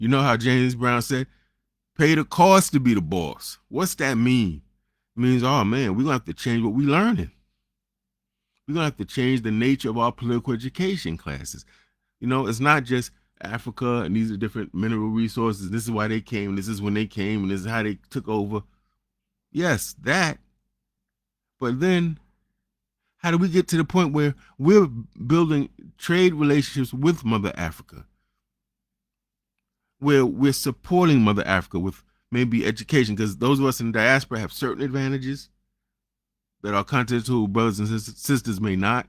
You know how James Brown said, pay the cost to be the boss. What's that mean? It means, oh man, we're going to have to change what we're learning. We're going to have to change the nature of our political education classes. You know, it's not just Africa and these are different mineral resources. This is why they came. This is when they came. And this is how they took over. Yes, that. But then how do we get to the point where we're building trade relationships with Mother Africa? Where we're supporting Mother Africa with maybe education, because those of us in the diaspora have certain advantages that our continental brothers and sisters may not.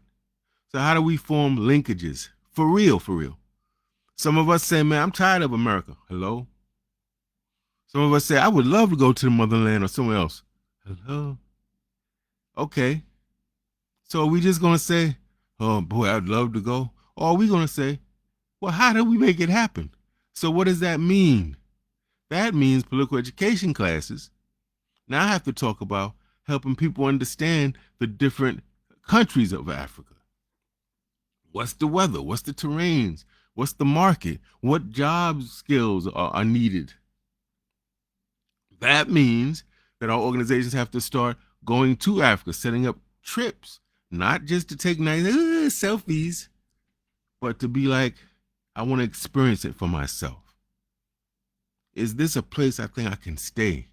So how do we form linkages? For real, for real. Some of us say, man, I'm tired of America. Hello? Some of us say, I would love to go to the motherland or somewhere else. Hello? Okay. So are we just going to say, oh boy, I'd love to go? Or are we going to say, well, how do we make it happen? So what does that mean? That means political education classes. Now I have to talk about helping people understand the different countries of Africa. What's the weather? What's the terrains? What's the market? What job skills are needed? That means that our organizations have to start going to Africa, setting up trips, not just to take nice selfies, but to be like, I want to experience it for myself. Is this a place I think I can stay?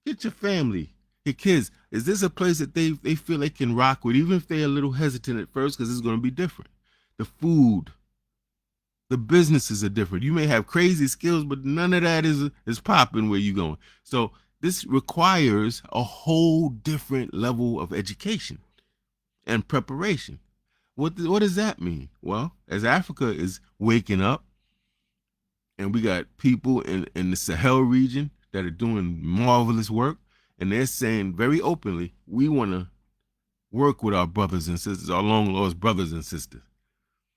Get your family, your kids. Is this a place that they feel they can rock with, even if they're a little hesitant at first, because it's going to be different? The food, the businesses are different. You may have crazy skills, but none of that is popping where you're going. So this requires a whole different level of education and preparation. What does that mean? Well, as Africa is waking up, and we got people in the Sahel region that are doing marvelous work, and they're saying very openly, we want to work with our brothers and sisters, our long lost brothers and sisters.